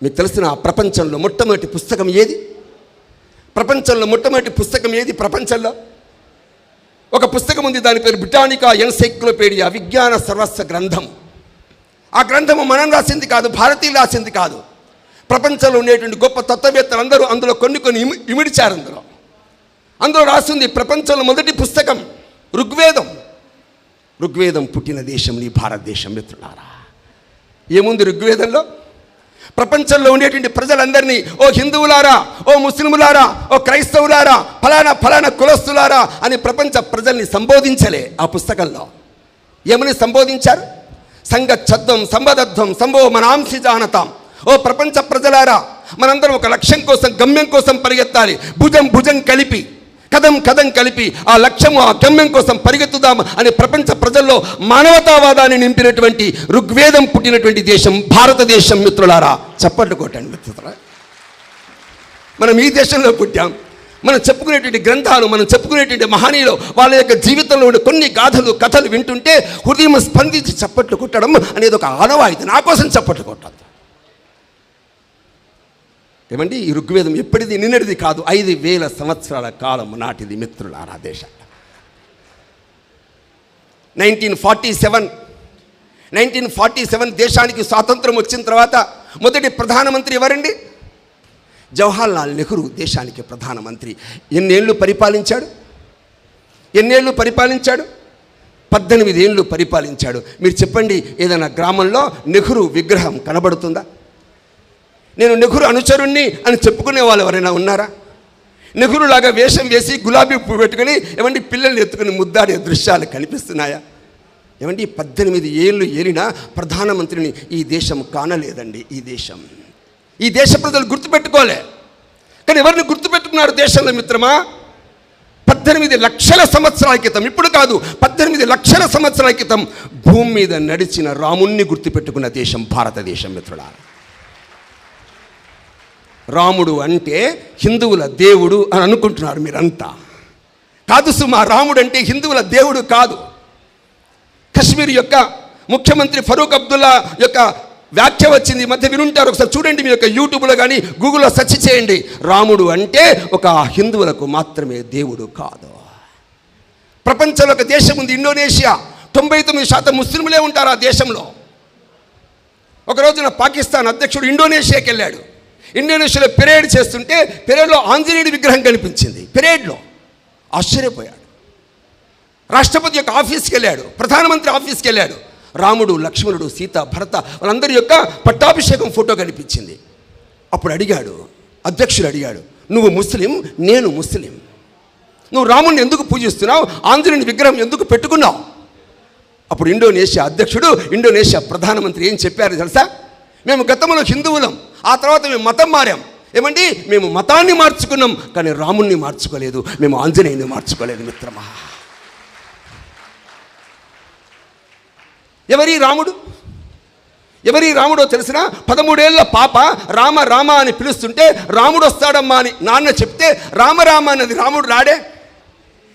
మీకు తెలిసిన ప్రపంచంలో మొట్టమొదటి పుస్తకం ఏది? ప్రపంచంలో మొట్టమొదటి పుస్తకం ఏది? ప్రపంచంలో ఒక పుస్తకం ఉంది, దాని పేరు బ్రిటానికా ఎన్సైక్లోపీడియా, విజ్ఞాన సర్వస్వ గ్రంథం. ఆ గ్రంథము మనం రాసింది కాదు, భారతీయులు రాసింది కాదు. ప్రపంచంలో ఉండేటువంటి గొప్ప తత్వవేత్తలు అందరూ అందులో కొన్ని ఇమిడిచారు. అందులో రాసింది ప్రపంచంలో మొదటి పుస్తకం ఋగ్వేదం. ఋగ్వేదం పుట్టిన దేశం నీ భారతదేశం మిత్రులారా. ఏముంది ఋగ్వేదంలో? ప్రపంచంలో ఉండేటువంటి ప్రజలందరినీ, ఓ హిందువులారా, ఓ ముస్లిములారా, ఓ క్రైస్తవులారా, ఫలానా కులస్తులారా అని ప్రపంచ ప్రజల్ని సంబోధించలే. ఆ పుస్తకంలో ఏమని సంబోధించారు? సంగచ్చద్దం సంబదద్ధం సంభో మనాంసి జానతాం. ఓ ప్రపంచ ప్రజలారా, మనందరం ఒక లక్ష్యం కోసం, గమ్యం కోసం పరిగెత్తాలి. భుజం కలిపి, కదం కలిపి ఆ లక్ష్యము, ఆ గమ్యం కోసం పరిగెత్తుదాం అని ప్రపంచ ప్రజల్లో మానవతావాదాన్ని నింపినటువంటి ఋగ్వేదం పుట్టినటువంటి దేశం భారతదేశం మిత్రులారా. చప్పట్లు కొట్టండి మిత్రులారా. మనం ఈ దేశంలో పుట్టాం. మనం చెప్పుకునేటువంటి గ్రంథాలు, మనం చెప్పుకునేటువంటి మహనీయులు, వాళ్ళ యొక్క జీవితంలో ఉండే కొన్ని గాథలు, కథలు వింటుంటే హృదయం స్పందించి చప్పట్లు కొట్టడం అనేది ఒక ఆనవాయితీ. నా కోసం చప్పట్లు కొట్టద్దు. ఏమండి, ఈ ఋగ్వేదం ఎప్పటిది, నిన్నటిది కాదు, 5000 సంవత్సరాల కాలం నాటిది మిత్రులారా. దేశం 1947 దేశానికి స్వాతంత్రం వచ్చిన తర్వాత మొదటి ప్రధానమంత్రి ఎవరండి? జవహర్లాల్ నెహ్రూ దేశానికి ప్రధానమంత్రి. ఎన్నేళ్ళు పరిపాలించాడు? 18 ఏళ్ళు పరిపాలించాడు. మీరు చెప్పండి, ఏదైనా గ్రామంలో నెహ్రూ విగ్రహం కనబడుతుందా? నేను నెహ్రూ అనుచరుణ్ణి అని చెప్పుకునే వాళ్ళు ఎవరైనా ఉన్నారా? నెహ్రూలాగా వేషం వేసి గులాబీ పువ్వు పెట్టుకుని ఏమండి పిల్లల్ని ఎత్తుకుని ముద్దాడే దృశ్యాలు కనిపిస్తున్నాయా? ఏమండి 18 ఏళ్ళు ఏలిన ప్రధానమంత్రిని ఈ దేశం కానలేదండి. ఈ దేశ ప్రజలు గుర్తుపెట్టుకోలే. కానీ ఎవరిని గుర్తుపెట్టుకున్నారు దేశంలో మిత్రమా? 18 లక్షల సంవత్సరాల క్రితం, ఇప్పుడు కాదు, 18 లక్షల సంవత్సరాల క్రితం భూమి మీద నడిచిన రాముణ్ణి గుర్తుపెట్టుకున్న దేశం భారతదేశం మిత్రులారా. రాముడు అంటే హిందువుల దేవుడు అని అనుకుంటున్నారు మీరంతా. కాదు సుమా, రాముడు అంటే హిందువుల దేవుడు కాదు. కశ్మీర్ యొక్క ముఖ్యమంత్రి ఫరూక్ అబ్దుల్లా యొక్క వ్యాఖ్య వచ్చింది, మధ్య వినుంటారు, ఒకసారి చూడండి. మీ యొక్క యూట్యూబ్లో కానీ గూగుల్లో సెర్చ్ చేయండి. రాముడు అంటే ఒక హిందువులకు మాత్రమే దేవుడు కాదు. ప్రపంచంలో ఒక దేశం ఉంది, ఇండోనేషియా. 99% ముస్లింలే ఉంటారు ఆ దేశంలో. ఒక రోజున పాకిస్తాన్ అధ్యక్షుడు ఇండోనేషియాకి వెళ్ళాడు. ఇండోనేషియాలో పెరేడ్ చేస్తుంటే పెరేడ్లో ఆంజనేయుడి విగ్రహం కనిపించింది. పెరేడ్లో ఆశ్చర్యపోయాడు. రాష్ట్రపతి యొక్క ఆఫీస్కి వెళ్ళాడు, ప్రధానమంత్రి ఆఫీస్కి వెళ్ళాడు. రాముడు, లక్ష్మణుడు, సీత, భరత వాళ్ళందరి యొక్క పట్టాభిషేకం ఫోటో కనిపించింది. అప్పుడు అధ్యక్షుడు అడిగాడు, నువ్వు ముస్లిం, నేను ముస్లిం, నువ్వు రాముడిని ఎందుకు పూజిస్తున్నావు? ఆంజనేయుని విగ్రహం ఎందుకు పెట్టుకున్నావు? అప్పుడు ఇండోనేషియా అధ్యక్షుడు, ఇండోనేషియా ప్రధానమంత్రి ఏం చెప్పారు తెలుసా? మేము గతంలో హిందువులం, ఆ తర్వాత మేము మతం మారాం. ఏమండి, మేము మతాన్ని మార్చుకున్నాం, కానీ రాముణ్ణి మార్చుకోలేదు, మేము ఆంజనేయుని మార్చుకోలేదు మిత్రమా. ఎవరి రాముడో తెలిసిన? 13 ఏళ్ల పాప రామ రామ అని పిలుస్తుంటే రాముడు వస్తాడమ్మా అని నాన్న చెప్తే రామ అన్నది రాముడు రాడే.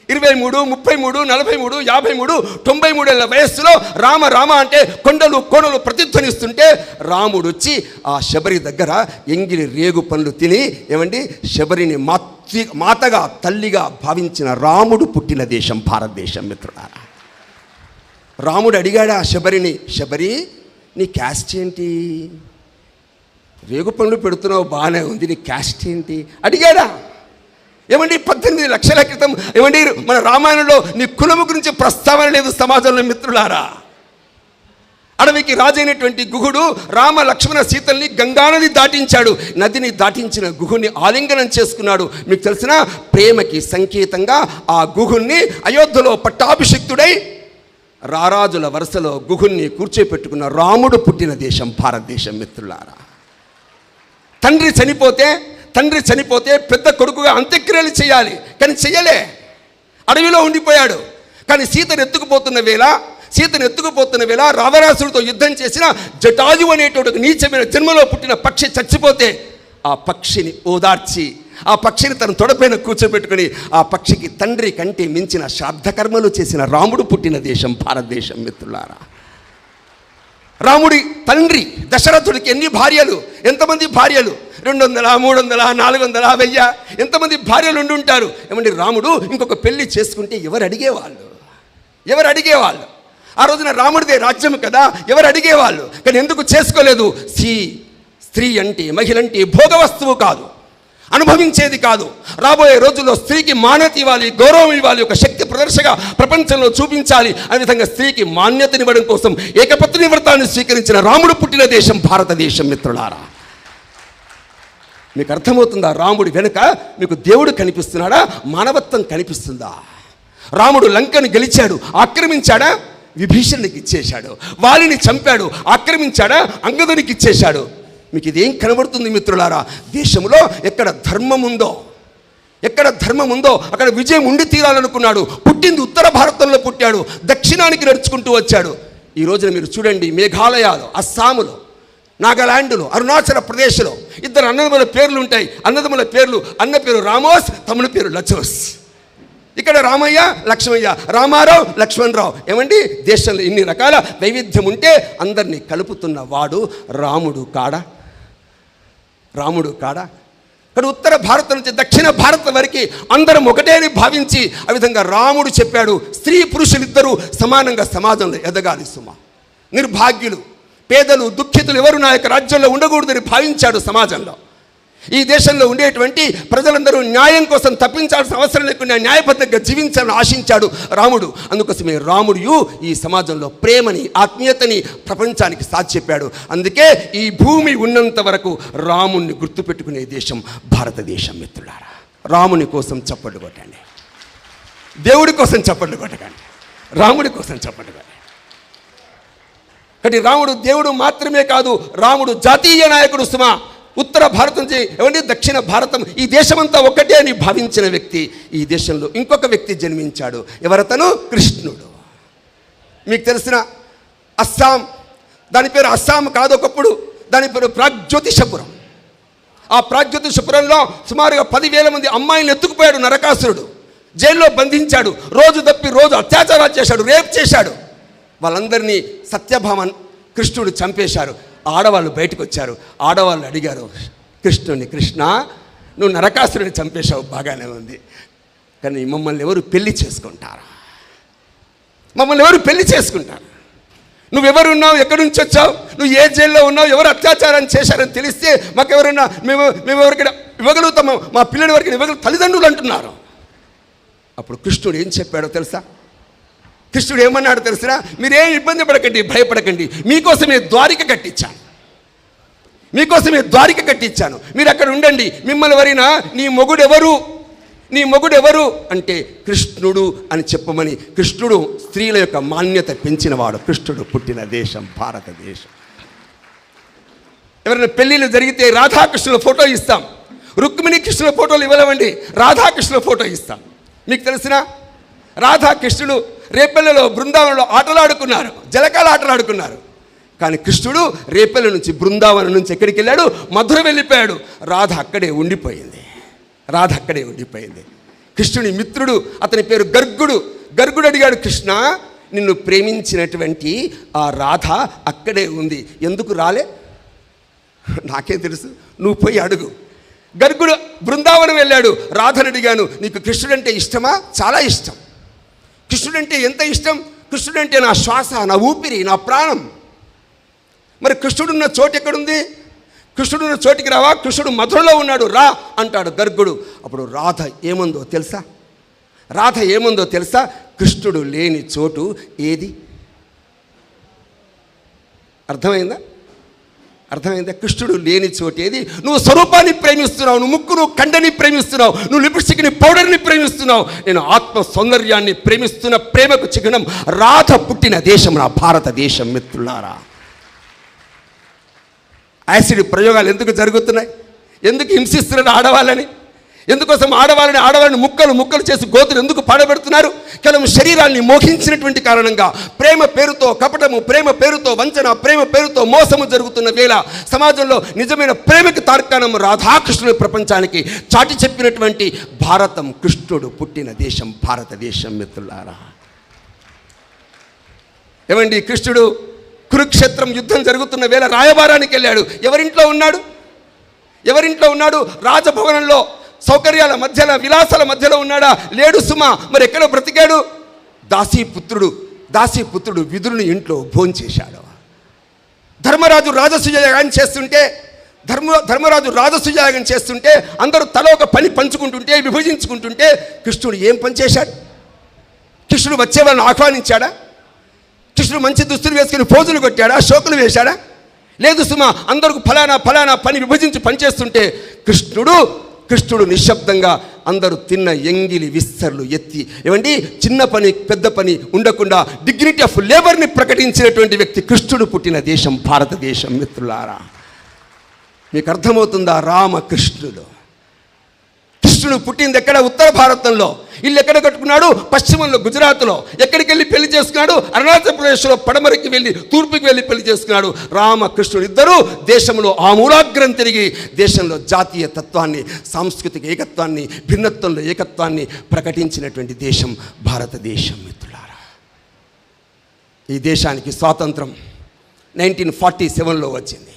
23, 33, 43, 53, 93 ఏళ్ల వయస్సులో రామ అంటే కొండలు కోణలు ప్రతిధ్వనిస్తుంటే రాముడు వచ్చి ఆ శబరి దగ్గర ఎంగిలి రేగు పండ్లు తిని ఏమండి శబరిని మాతగా తల్లిగా భావించిన రాముడు పుట్టిన దేశం భారతదేశం మిత్రులారా. రాముడు అడిగాడా శబరిని, శబరి నీ క్యాస్ట్ ఏంటి? రేగు పండ్లు పెడుతున్నావు బాగానే ఉంది, నీ క్యాస్ట్ ఏంటి అడిగాడా? ఏమండి 18 లక్షల క్రితం ఏమండి మన రామాయణంలో నీ కులము గురించి ప్రస్తావన లేదు సమాజంలో మిత్రులారా. అడవికి రాజైనటువంటి గుహుడు రామ లక్ష్మణ సీతల్ని గంగానది దాటించాడు. నదిని దాటించిన గుహుని ఆలింగనం చేసుకున్నాడు. మీకు తెలిసిన ప్రేమకి సంకేతంగా ఆ గుహుణ్ణి అయోధ్యలో పట్టాభిషిక్తుడై రారాజుల వరుసలో గుహుణ్ణి కూర్చోపెట్టుకున్న రాముడు పుట్టిన దేశం భారతదేశం మిత్రులారా. తండ్రి చనిపోతే పెద్ద కొడుకుగా అంత్యక్రియలు చేయాలి, కానీ చెయ్యలే, అడవిలో ఉండిపోయాడు. కానీ సీతను ఎత్తుకుపోతున్న వేళ రావణాసుడితో యుద్ధం చేసిన జటాయు అనేటువంటి నీచమైన జన్మలో పుట్టిన పక్షి చచ్చిపోతే ఆ పక్షిని ఓదార్చి ఆ పక్షిని తన తొడపైన కూర్చోబెట్టుకుని ఆ పక్షికి తండ్రి కంటే మించిన శ్రాద్ధకర్మలు చేసిన రాముడు పుట్టిన దేశం భారతదేశం మిత్రులారా. రాముడి తండ్రి దశరథుడికి ఎన్ని భార్యలు, ఎంతమంది భార్యలు? 200, 300, 400, 1000 ఎంతమంది భార్యలు ఉండి ఉంటారు? ఏమండి, రాముడు ఇంకొక పెళ్లి చేసుకుంటే ఎవరు అడిగేవాళ్ళు? ఎవరు అడిగేవాళ్ళు? ఆ రోజున రాముడిదే రాజ్యం కదా, ఎవరు అడిగేవాళ్ళు? కానీ ఎందుకు చేసుకోలేదు? స్త్రీ అంటే, మహిళ అంటే భోగ వస్తువు కాదు, అనుభవించేది కాదు. రాబోయే రోజుల్లో స్త్రీకి మాన్యత ఇవ్వాలి, గౌరవం ఇవ్వాలి, ఒక శక్తి ప్రదర్శగా ప్రపంచంలో చూపించాలి. ఆ విధంగా స్త్రీకి మాన్యతనివ్వడం కోసం ఏకపత్ని వ్రతాన్ని స్వీకరించిన రాముడు పుట్టిన దేశం భారతదేశం. మిత్రులారా, మీకు అర్థమవుతుందా? రాముడి వెనుక మీకు దేవుడు కనిపిస్తున్నాడా? మానవత్వం కనిపిస్తుందా? రాముడు లంకను గెలిచాడు, ఆక్రమించాడా? విభీషణునికి ఇచ్చేశాడు. వాలిని చంపాడు, ఆక్రమించాడా? అంగదునికి ఇచ్చేశాడు. మీకు ఇదేం కనబడుతుంది మిత్రులారా? దేశంలో ఎక్కడ ధర్మం ఉందో అక్కడ విజయం ఉండి తీరాలనుకున్నాడు. పుట్టింది ఉత్తర భారతంలో పుట్టాడు, దక్షిణానికి నడుచుకుంటూ వచ్చాడు. ఈ రోజున మీరు చూడండి, మేఘాలయాలు, అస్సాములో, నాగాలాండ్లో, అరుణాచల ప్రదేశ్లో 2 అన్నదమ్ముల పేర్లు ఉంటాయి. అన్నదమ్ముల పేర్లు, అన్న పేరు రామోస్, తమ్ముడి పేరు లచోస్. ఇక్కడ రామయ్య, లక్ష్మయ్య, రామారావు, లక్ష్మణరావు. ఏమండి, దేశంలో ఇన్ని రకాల వైవిధ్యం ఉంటే అందరినీ కలుపుతున్న వాడు రాముడు కాడా? ఇక్కడ ఉత్తర భారతం నుంచి దక్షిణ భారతం వరకు అందరం ఒకటే అని భావించి, ఆ విధంగా రాముడు చెప్పాడు, స్త్రీ పురుషులిద్దరూ సమానంగా సమాజంలో ఎదగాలి సుమా. నిర్భాగ్యులు, పేదలు, దుఃఖితులు ఎవరు నా యొక్క రాజ్యంలో ఉండకూడదని భావించాడు. సమాజంలో ఈ దేశంలో ఉండేటువంటి ప్రజలందరూ న్యాయం కోసం తప్పించాల్సిన అవసరం లేకుండా న్యాయబద్ధంగా జీవించాలని ఆశించాడు రాముడు. అందుకోసమే రాముడు ఈ సమాజంలో ప్రేమని, ఆత్మీయతని ప్రపంచానికి సాటి చెప్పాడు. అందుకే ఈ భూమి ఉన్నంత వరకు రాముణ్ణి గుర్తుపెట్టుకునే దేశం భారతదేశం. మిత్రులారా, రాముని కోసం చప్పట్లు కొట్టండి, దేవుడి కోసం చప్పట్లు కొట్టకండి, రాముడి కోసం చప్పట్లు కొట్టండి. కాబట్టి రాముడు దేవుడు మాత్రమే కాదు, రాముడు జాతీయ నాయకుడు సుమా. ఉత్తర భారతం నుంచి ఏమంటే దక్షిణ భారతం, ఈ దేశమంతా ఒక్కటే అని భావించిన వ్యక్తి. ఈ దేశంలో ఇంకొక వ్యక్తి జన్మించాడు. ఎవరతను? కృష్ణుడు. మీకు తెలిసిన అస్సాం, దాని పేరు అస్సాం కాదు, ఒకప్పుడు దాని పేరు ప్రాగ్జ్యోతిషపురం. ఆ ప్రాగ్జ్యోతిషపురంలో సుమారుగా 10,000 మంది అమ్మాయిలను ఎత్తుకుపోయాడు నరకాసురుడు. జైల్లో బంధించాడు. రోజు తప్పి రోజు అత్యాచారాలు చేశాడు, రేప్ చేశాడు. వాళ్ళందరినీ సత్యభామన్ కృష్ణుడు చంపేశారు. ఆడవాళ్ళు బయటకు వచ్చారు. ఆడవాళ్ళు అడిగారు కృష్ణుని, కృష్ణ, నువ్వు నరకాసురుని చంపేశావు, బాగానే ఉంది, కానీ మమ్మల్ని ఎవరు పెళ్లి చేసుకుంటారు? నువ్వెవరున్నావు? ఎక్కడి నుంచి వచ్చావు? నువ్వు ఏ జైల్లో ఉన్నావు? ఎవరు అత్యాచారం చేశారని తెలిస్తే మాకెవరన్నా మేము ఎవరికైనా ఇవ్వగలుగుతాము, మా పిల్లలు ఎవరికి ఇవ్వగలుగుతాం, తల్లిదండ్రులు అంటున్నారు. అప్పుడు కృష్ణుడు ఏం చెప్పాడో తెలుసా? కృష్ణుడు ఏమన్నాడు తెలిసినా? మీరేం ఇబ్బంది పడకండి, భయపడకండి, మీకోసమే ద్వారిక కట్టించాను, మీరు అక్కడ ఉండండి. మిమ్మల్ని వరినా నీ మొగుడెవరు అంటే కృష్ణుడు అని చెప్పమని కృష్ణుడు స్త్రీల యొక్క మాన్యత పెంచినవాడు. కృష్ణుడు పుట్టిన దేశం భారతదేశం. ఎవరైనా పెళ్ళిళ్ళు జరిగితే రాధాకృష్ణుల ఫోటో ఇస్తాం, రుక్మిణి కృష్ణుల ఫోటోలు ఇవ్వలేమండి, రాధాకృష్ణుల ఫోటో ఇస్తాం. మీకు తెలిసిన రాధాకృష్ణుడు రేపల్లెలో బృందావనంలో ఆటలాడుకున్నారు, జలకాల ఆటలాడుకున్నారు. కానీ కృష్ణుడు రేపల్లె నుంచి బృందావనం నుంచి ఎక్కడికి వెళ్ళాడు? మధుర వెళ్ళిపోయాడు. రాధ అక్కడే ఉండిపోయింది. కృష్ణుని మిత్రుడు, అతని పేరు గర్గుడు. గర్గుడు అడిగాడు, కృష్ణ, నిన్ను ప్రేమించినటువంటి ఆ రాధ అక్కడే ఉంది, ఎందుకు రాలే? నాకేం తెలుసు, నువ్వు పోయి అడుగు. గర్గుడు బృందావనం వెళ్ళాడు. రాధను అడిగాను, నీకు కృష్ణుడంటే ఇష్టమా? చాలా ఇష్టం. కృష్ణుడంటే ఎంత ఇష్టం? కృష్ణుడంటే నా శ్వాస, నా ఊపిరి, నా ప్రాణం. మరి కృష్ణుడున్న చోటు ఎక్కడుంది? కృష్ణుడున్న చోటికి రావా? కృష్ణుడు మధురలో ఉన్నాడు, రా అంటాడు గర్గుడు. అప్పుడు రాధ ఏముందో తెలుసా? కృష్ణుడు లేని చోటు ఏది? అర్థమైందా? కృష్ణుడు లేని చోటు ఏది? నువ్వు స్వరూపాన్ని ప్రేమిస్తున్నావు, నువ్వు ముక్కు, నువ్వు కండని ప్రేమిస్తున్నావు, నువ్వు లిప్స్టిక్ని, పౌడర్ని ప్రేమిస్తున్నావు. నేను ఆత్మ సౌందర్యాన్ని ప్రేమిస్తున్న ప్రేమకు చిహ్నం రాధ పుట్టిన దేశం నా భారతదేశం. మిత్రులారా, యాసిడ్ ప్రయోగాలు ఎందుకు జరుగుతున్నాయి? ఎందుకు హింసిస్తున్నారు ఆడవాళ్ళని? ఎందుకోసం ఆడవాళ్ళని ముక్కలు చేసి గోతులు ఎందుకు పాడబెడుతున్నారు? కేవలం శరీరాన్ని మోహించినటువంటి కారణంగా ప్రేమ పేరుతో కపటము, ప్రేమ పేరుతో వంచన, ప్రేమ పేరుతో మోసము జరుగుతున్న వేళ సమాజంలో నిజమైన ప్రేమకి తార్కాణం రాధాకృష్ణుడు ప్రపంచానికి చాటి చెప్పినటువంటి భారతం, కృష్ణుడు పుట్టిన దేశం భారతదేశం. మిత్రులారా, ఏమండి, కృష్ణుడు కురుక్షేత్రం యుద్ధం జరుగుతున్న వేళ రాయబారానికి వెళ్ళాడు. ఎవరింట్లో ఉన్నాడు? రాజభవనంలో సౌకర్యాల మధ్యలో, విలాసాల మధ్యలో ఉన్నాడా? లేడు సుమా. మరి ఎక్కడో బ్రతికాడు? దాసీపుత్రుడు విదురుని ఇంట్లో భోంచేశాడు. ధర్మరాజు రాజసూయాగం చేస్తుంటే అందరూ తల ఒక పని పంచుకుంటుంటే, విభజించుకుంటుంటే కృష్ణుడు ఏం పని చేశాడు? కృష్ణుడు వచ్చే వాళ్ళని ఆహ్వానించాడా? కృష్ణుడు మంచి దుస్తులు వేసుకుని పోజులు కొట్టాడా? శోకులు వేశాడా? లేదు సుమా. అందరికి ఫలానా పని విభజించి పనిచేస్తుంటే కృష్ణుడు నిశ్శబ్దంగా అందరూ తిన్న ఎంగిలి విస్తర్లు ఎత్తి, ఏమండి, చిన్న పని పెద్ద పని ఉండకుండా డిగ్నిటీ ఆఫ్ లేబర్ని ప్రకటించినటువంటి వ్యక్తి కృష్ణుడు పుట్టిన దేశం భారతదేశం. మిత్రులారా, మీకు అర్థమవుతుందా? రామకృష్ణుడు. కృష్ణుడు పుట్టింది ఎక్కడ? ఉత్తర భారతంలో. ఇల్లు ఎక్కడ కట్టుకున్నాడు? పశ్చిమంలో, గుజరాత్లో. ఎక్కడికి వెళ్ళి పెళ్లి చేసుకున్నాడు? అరుణాచల్ ప్రదేశ్లో పడమరకి వెళ్ళి, తూర్పుకి వెళ్ళి పెళ్లి చేసుకున్నాడు. రామకృష్ణుడు ఇద్దరు దేశంలో ఆమూలాగ్రం తిరిగి దేశంలో జాతీయ తత్వాన్ని, సాంస్కృతిక ఏకత్వాన్ని, భిన్నత్వంలో ఏకత్వాన్ని ప్రకటించినటువంటి దేశం భారతదేశం. మిత్రులారా, ఈ దేశానికి స్వాతంత్రం 1947లో వచ్చింది.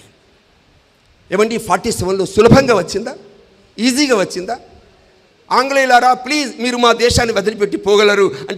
ఏమండి, 47లో సులభంగా వచ్చిందా? ఈజీగా వచ్చిందా? ఆంగ్లేయులారా, ప్లీజ్ మీరు మా దేశాన్ని వదిలిపెట్టి పోగలరు అంటే